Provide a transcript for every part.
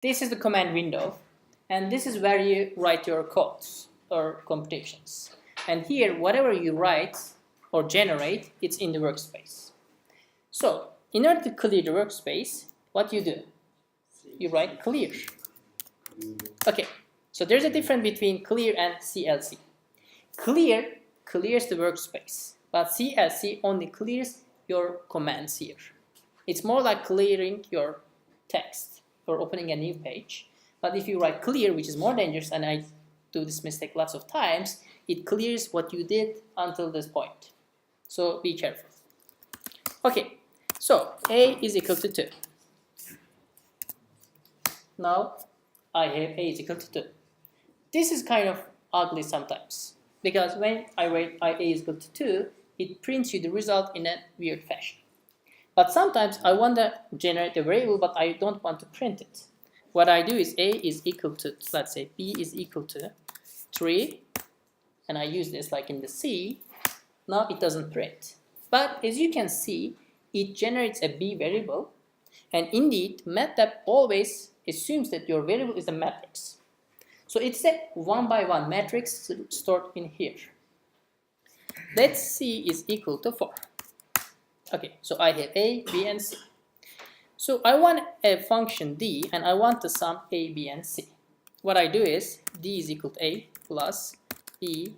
This is the command window, and this is where you write your codes or computations. And here, whatever you write or generate, it's in the workspace. So, in order to clear the workspace, what you do? You write clear. Okay, so there's a difference between clear and CLC. Clear clears the workspace, but CLC only clears your commands here. It's more like clearing your text or opening a new page. But if you write clear, which is more dangerous, and I do this mistake lots of times, it clears what you did until this point. So be careful. Okay, so A is equal to 2. Now I have A is equal to 2. This is kind of ugly sometimes, because when I write A is equal to 2, it prints you the result in a weird fashion. But sometimes I want to generate a variable, but I don't want to print it. What I do is A is equal to, let's say B is equal to 3, and I use this like in the C. Now it doesn't print. But as you can see, it generates a B variable, and indeed MATLAB always assumes that your variable is a matrix. So it's a one-by-one matrix stored in here. Let's C is equal to 4. Okay, so I have A, B, and C. So I want a function D, and I want to sum A, B, and C. What I do is D is equal to A plus B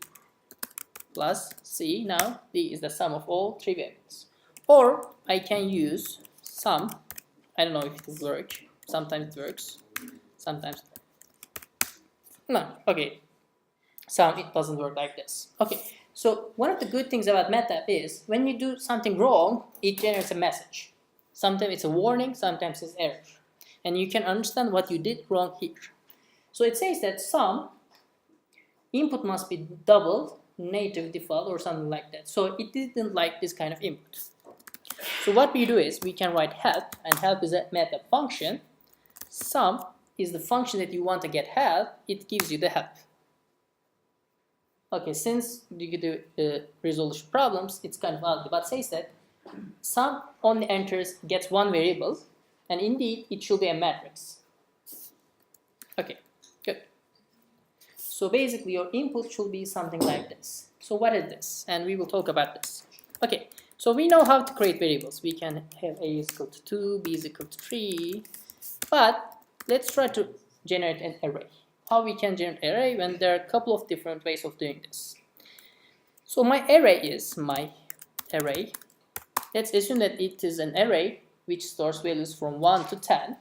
plus C. Now D is the sum of all three variables. Or I can use sum. I don't know if it will work. Sometimes it works. Sometimes no. Okay. Sum, it doesn't work like this. Okay. So one of the good things about MATLAB is when you do something wrong, it generates a message. Sometimes it's a warning, sometimes it's error. And you can understand what you did wrong here. So it says that sum input must be double, native, default, or something like that. So it didn't like this kind of input. So what we do is we can write help, and help is a MATLAB function. Sum is the function that you want to get help, it gives you the help. Okay, since you do resolution problems, it's kind of ugly, but says that sum only gets one variable, and indeed it should be a matrix. Okay, good. So basically your input should be something like this. So what is this? And we will talk about this. Okay, so we know how to create variables. We can have A is equal to 2, B is equal to 3, but let's try to generate an array. How we can generate an array when there are a couple of different ways of doing this. So my array is my array. Let's assume that it is an array which stores values from 1 to 10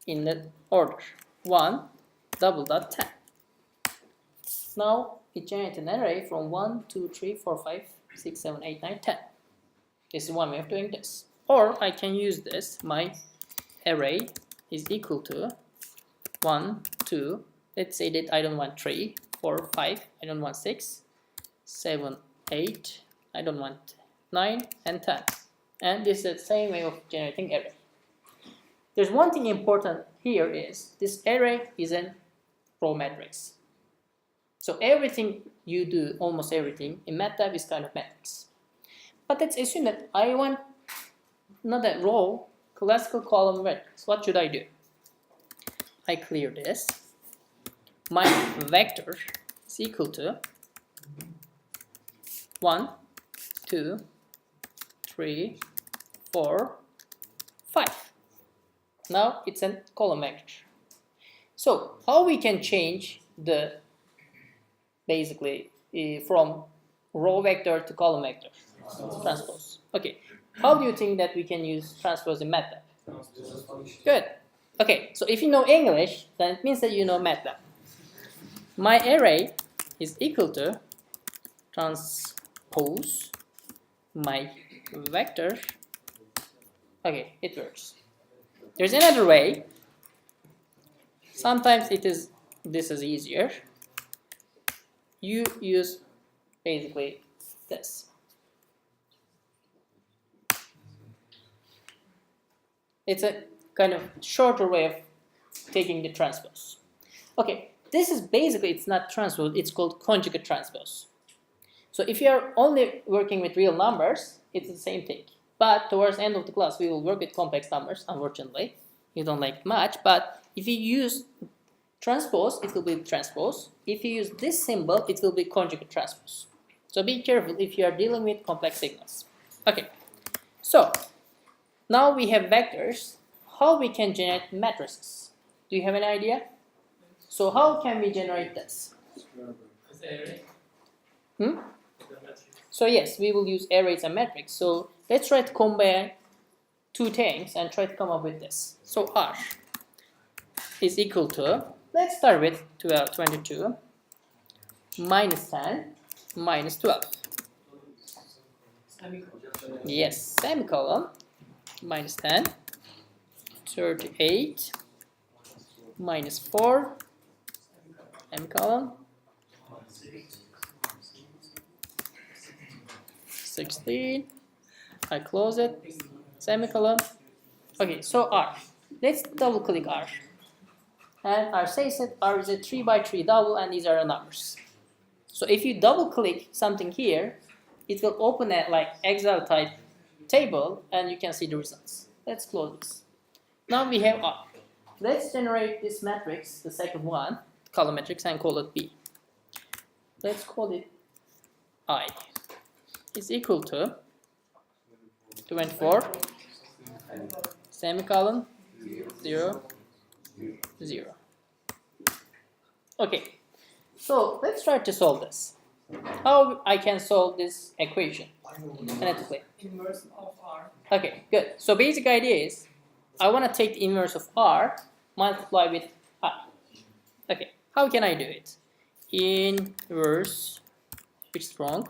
in the order 1 double dot 10. Now it generates an array from 1, 2, 3, 4, 5, 6, 7, 8, 9, 10. This is one way of doing this. Or I can use this. My array is equal to 1, 2. Let's say that I don't want 3, 4, 5. I don't want 6, 7, 8. I don't want 9 and 10. And this is the same way of generating array. There's one thing important here is this array is a row matrix. So everything you do, almost everything in MATLAB is kind of matrix. But let's assume that I want not a row, classical column matrix. What should I do? I clear this. My vector is equal to 1, 2, 3, 4, 5. Now it's a column vector. So how we can change the basically from row vector to column vector? Transpose. Okay. How do you think that we can use transpose in MATLAB? Good. Okay. So if you know English, then it means that you know MATLAB. My array is equal to transpose my vector. Okay, it works. There's another way. Sometimes this is easier. You use basically this. It's a kind of shorter way of taking the transpose. Okay, this is basically, it's not transpose, it's called conjugate transpose. So if you're only working with real numbers, it's the same thing. But towards the end of the class, we will work with complex numbers, unfortunately. you don't like much, but if you use transpose, it will be transpose. If you use this symbol, it will be conjugate transpose. So be careful if you are dealing with complex signals. Okay, so now we have vectors. How we can generate matrices? Do you have an idea? So how can we generate this? So yes, we will use arrays and metrics. So let's try to combine two things and try to come up with this. So R is equal to, let's start with 22 minus 10 minus 12. Yes, semicolon, minus 10, 38 minus 4, semicolon, 16, I close it, semicolon. Okay, so R. Let's double click R. And R says that R is a 3 by 3 double and these are the numbers. So if you double click something here, it will open a like Excel type table and you can see the results. Let's close this. Now we have R. Let's generate this matrix, the second one, column matrix, and call it B. Let's call it I. Is equal to 24 semicolon 0 0. Okay, so let's try to solve this. How I can solve this equation phonetically? Inverse of R. Okay, good. So basic idea is I want to take the inverse of R, multiply with I. Okay, how can I do it? Inverse, which is wrong.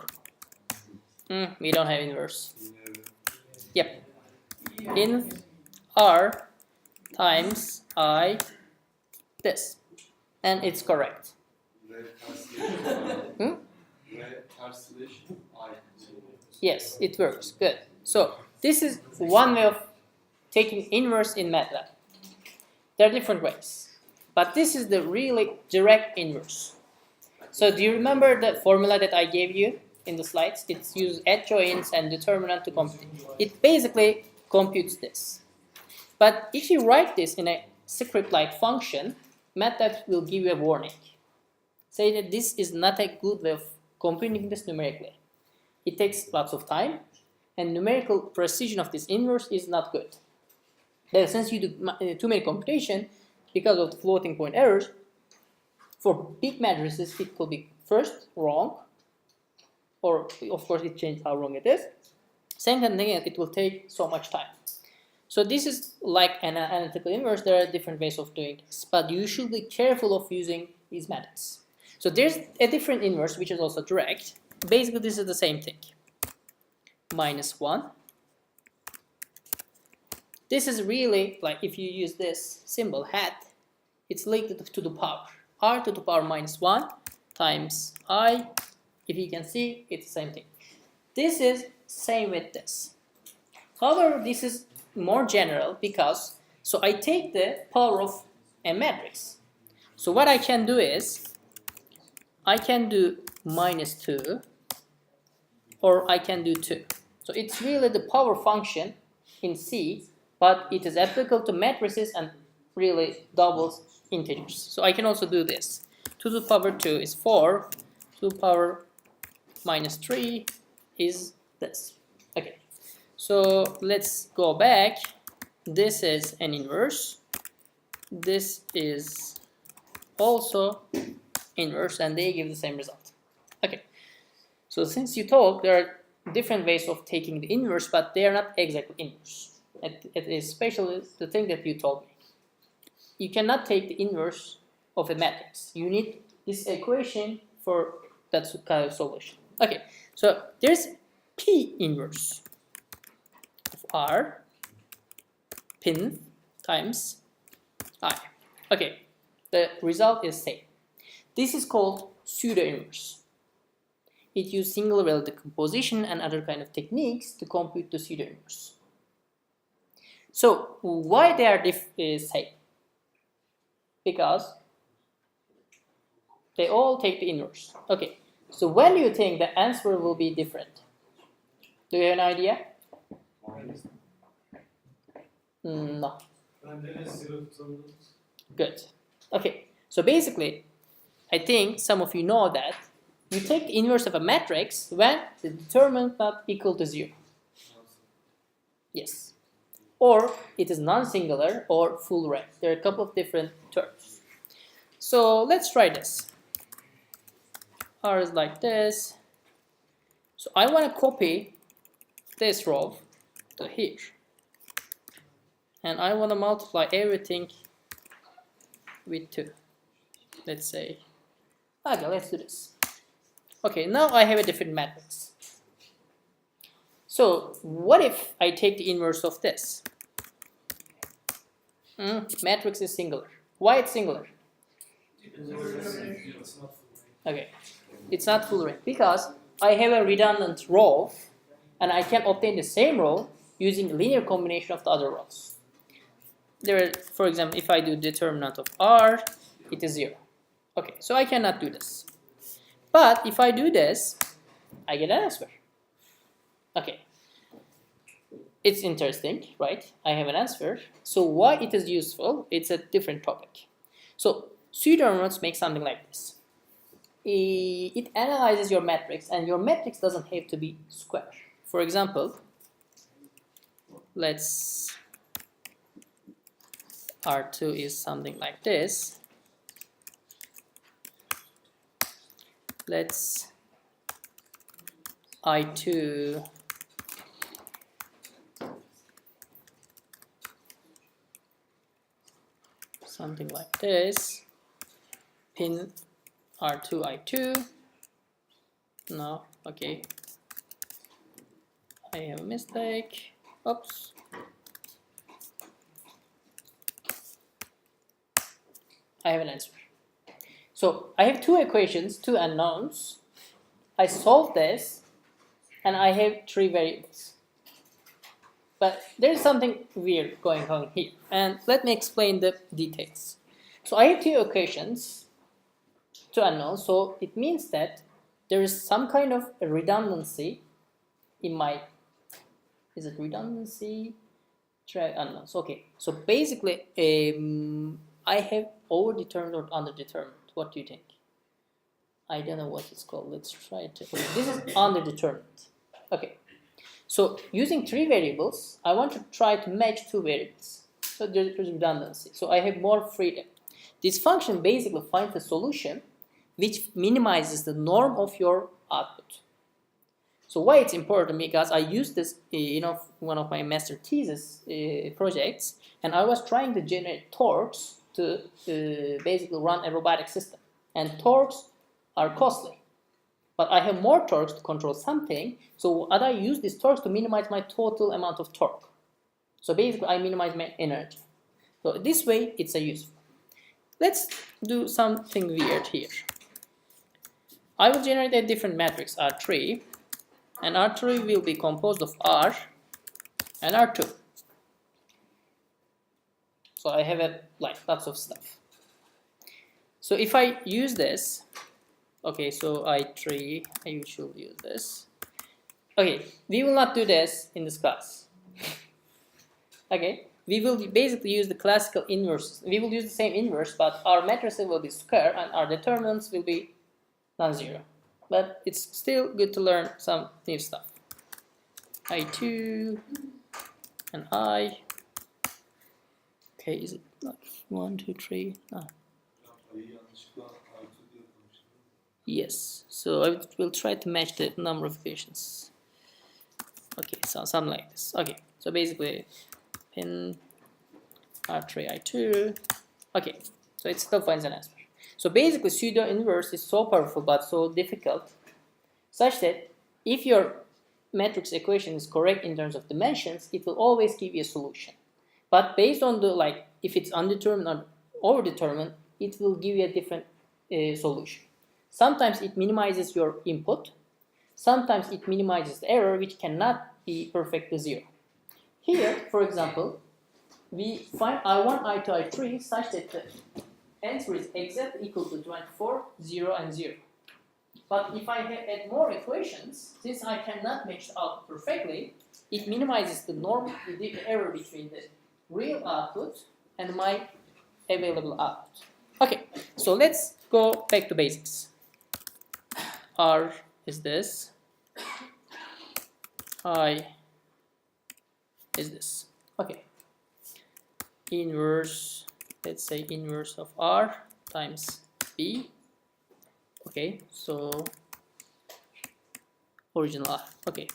We don't have inverse. Yep. In R times I this. And it's correct. Yes, it works. Good. So this is one way of taking inverse in MATLAB. There are different ways. But this is the really direct inverse. So do you remember the formula that I gave you in the slides? It uses adjoints and determinant to compute. It basically computes this. But if you write this in a script-like function, MATLAB will give you a warning. Say that this is not a good way of computing this numerically. It takes lots of time, and numerical precision of this inverse is not good. Then since you do too many computation, because of the floating point errors, for big matrices it could be first wrong, or of course it changes how wrong it is. Second thing, it will take so much time. So this is like an analytical inverse. There are different ways of doing this, but you should be careful of using these methods. So there's a different inverse which is also direct. Basically this is the same thing. Minus 1. This is really like if you use this symbol hat, it's linked to the power. R to the power minus 1 times I. If you can see, it's the same thing. This is same with this. However, this is more general because, so I take the power of a matrix. So what I can do is, I can do minus 2 or I can do 2. So it's really the power function in C, but it is applicable to matrices and really doubles integers. So I can also do this. 2 to the power 2 is 4, 2 to the power minus 3 is this. Okay, so let's go back. This is an inverse. This is also inverse, and they give the same result. Okay, so since you talk, there are different ways of taking the inverse, but they are not exactly inverse. It is especially the thing that you told me. You cannot take the inverse of a matrix. You need this equation for that kind of solution. Okay, so there's P inverse of R pin times I. Okay, the result is same. This is called pseudo-inverse. It uses single value decomposition and other kind of techniques to compute the pseudo-inverse. So why they are same? Because they all take the inverse. Okay, so when do you think the answer will be different? Do you have an idea? No. Good. Okay, so basically, I think some of you know that you take the inverse of a matrix when the determinant not equal to 0. Yes. Or it is non-singular or full rank. There are a couple of different terms. So let's try this. R is like this. So I want to copy this row to here. And I want to multiply everything with 2. Let's say, okay, let's do this. Okay, now I have a different matrix. So what if I take the inverse of this? Matrix is singular. Why it's singular? Okay, it's not full rank because I have a redundant row and I can obtain the same row using a linear combination of the other rows. There, for example, if I do determinant of R, it is 0. Okay, so I cannot do this. But if I do this, I get an answer. Okay. It's interesting, right? I have an answer. So why it is useful? It's a different topic. So pseudoinverse makes something like this. It analyzes your matrix, and your matrix doesn't have to be square. For example, let's R2 is something like this. Let's I2 something like this. Pin R2 I2. No, okay. I have a mistake. Oops. I have an answer. So I have two equations, two unknowns. I solve this and I have 3 variables. But there's something weird going on here. And let me explain the details. So I have 2 equations, 2 unknowns. So it means that there is some kind of a redundancy in my, is it redundancy? Try unknowns. Okay. So basically, I have overdetermined or underdetermined. What do you think? I don't know what it's called. Let's try to. Okay, this is underdetermined. Okay. So using 3 variables, I want to try to match 2 variables. So there's redundancy. So I have more freedom. This function basically finds a solution which minimizes the norm of your output. So why it's important? Because I used this, one of my master thesis projects, and I was trying to generate torques to basically run a robotic system. And torques are costly. But I have more torques to control something, so what I use these torques to minimize my total amount of torque. So basically I minimize my energy. So this way it's a useful. Let's do something weird here. I will generate a different matrix R3, and R3 will be composed of R and R2. So I have lots of stuff. So if I use this, okay, so I3, I usually use this. Okay, we will not do this in this class. Okay, we will basically use the classical inverse. We will use the same inverse, but our matrices will be square and our determinants will be non-zero. But it's still good to learn some new stuff. I2 and I. Okay, is it like 1, 2, 3? No. Yes, so I will try to match the number of equations. Okay, so something like this. Okay, so basically pin R3 I2. Okay, so it still finds an answer. So basically pseudo inverse is so powerful but so difficult, such that if your matrix equation is correct in terms of dimensions, it will always give you a solution. But based on the if it's undetermined or overdetermined, it will give you a different solution. Sometimes it minimizes your input. Sometimes it minimizes the error, which cannot be perfectly 0. Here, for example, we find I1, I2, I3 such that the answer is exactly equal to 24, 0, and 0. But if I add more equations, since I cannot match the output perfectly, it minimizes the norm, the error between the real output and my available output. Okay, so let's go back to basics. R is this, I is this. Okay, inverse, let's say inverse of R times B. Okay, so original R. Okay,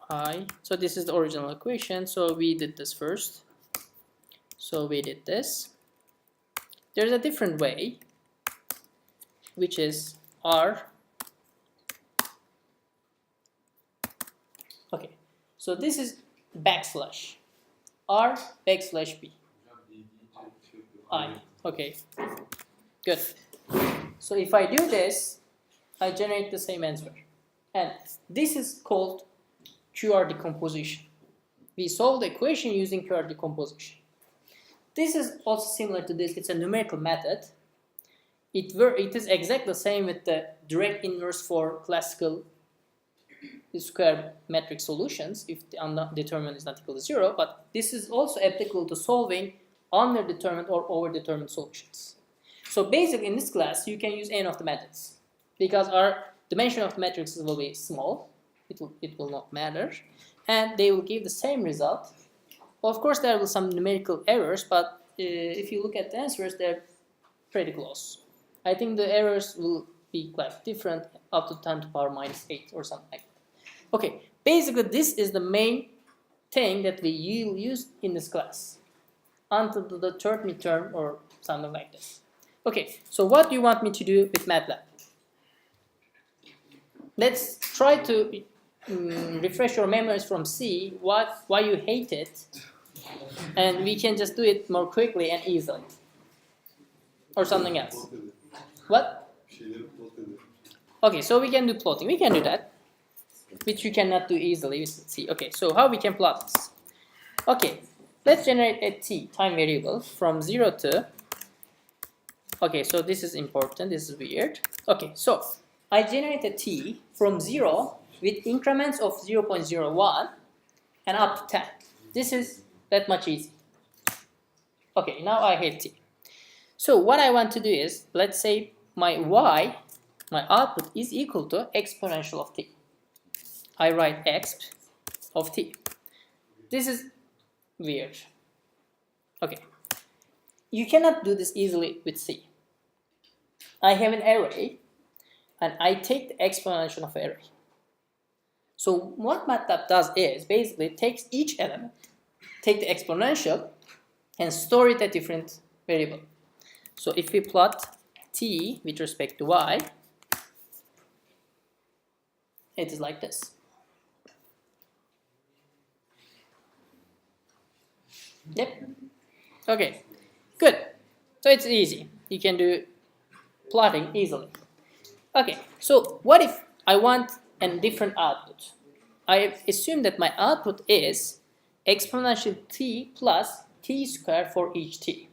I. So this is the original equation. So we did this first. So we did this. There's a different way, which is R. Okay, so this is backslash R backslash B. I. Okay, good. So if I do this, I generate the same answer. And this is called QR decomposition. We solve the equation using QR decomposition. This is also similar to this. It's a numerical method. It is exactly the same with the direct inverse for classical square metric solutions if the undetermined is not equal to 0. But this is also applicable to solving underdetermined or overdetermined solutions. So basically in this class you can use any of the methods because our dimension of the matrices will be small. It will not matter, and they will give the same result. Of course, there will be some numerical errors, but if you look at the answers, they're pretty close. I think the errors will be quite different, up to 10 to the power minus 8 or something like that. Okay, basically this is the main thing that we will use in this class until the third midterm or something like this. Okay, so what do you want me to do with MATLAB? Let's try to refresh your memories from C, why you hate it, and we can just do it more quickly and easily. Or something else. What? Okay, so we can do plotting. We can do that, which you cannot do easily with C. Okay, so how we can plot this? Okay, let's generate a t, time variable, from 0 to... Okay, so this is important, this is weird. Okay, so I generate a t from 0 with increments of 0.01 and up to 10. This is that much easy. Okay, now I have t. So what I want to do is, let's say my y, my output is equal to exponential of t. I write exp of t. This is weird. Okay, you cannot do this easily with C. I have an array and I take the exponential of array. So what MATLAB does is basically it takes each element, take the exponential and store it at different variable. So if we plot t with respect to y, it is like this. Yep. Okay, good. So it's easy. You can do plotting easily. Okay, so what if I want a different output? I assume that my output is exponential t plus t squared for each t.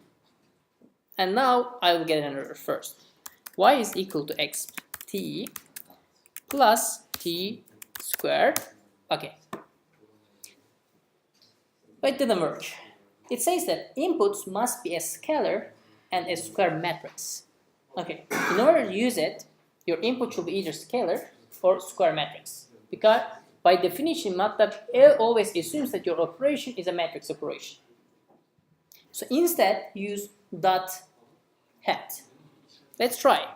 And now I will get an error first. Y is equal to exp t plus t squared. Okay. But it didn't work. It says that inputs must be a scalar and a square matrix. Okay, in order to use it, your input should be either scalar or square matrix. Because by definition, MATLAB always assumes that your operation is a matrix operation. So instead, use dot hat. Let's try.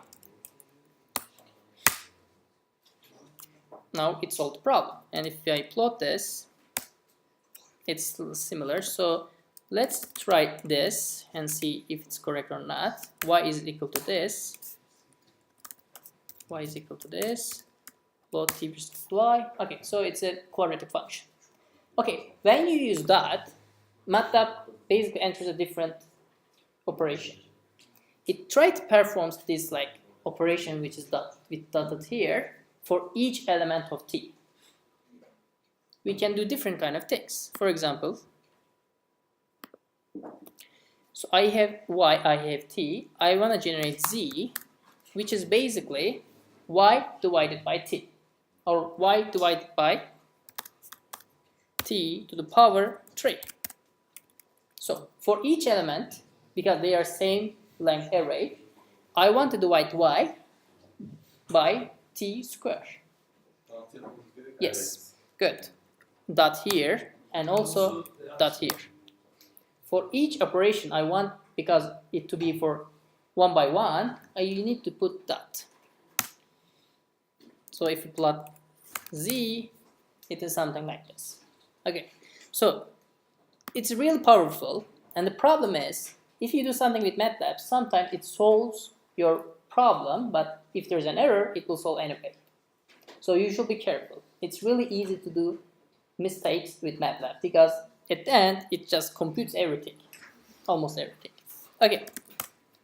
Now it solved the problem. And if I plot this, it's similar. So let's try this and see if it's correct or not. Y is equal to this. Y is equal to this. Plot t versus y. Okay, so it's a quadratic function. Okay, when you use dot, MATLAB basically enters a different operation. It tries to perform this like operation which is dot with dotted here for each element of t. We can do different kind of things. For example, so I have y, I have t. I want to generate z, which is basically y divided by t, or y divided by t to the power 3. So for each element, because they are same length array, I want to divide y by t square. Yes, good. Dot here and also dot here. For each operation I want, because it to be for 1 by 1, you need to put dot. So if you plot z, it is something like this. Okay, so it's really powerful, and the problem is, if you do something with MATLAB, sometimes it solves your problem, but if there's an error, it will solve anyway. So you should be careful. It's really easy to do mistakes with MATLAB, because at the end, it just computes everything, almost everything. Okay,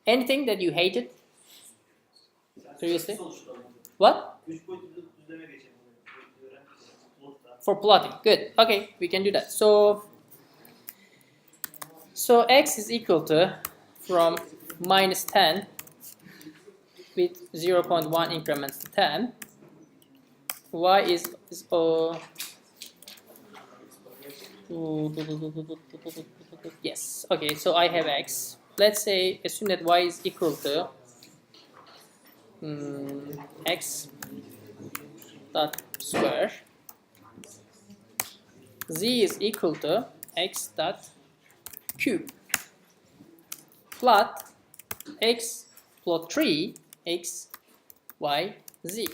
anything that you hated previously? What? For plotting, good. Okay, we can do that. So x is equal to from minus 10 with 0.1 increments to 10. Y is yes. Okay, so I have x. Let's say, assume that y is equal to x dot square. Z is equal to x dot cube. Plot x, plot 3 x, y, z.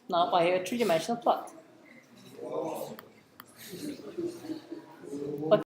Now I have a three-dimensional plot.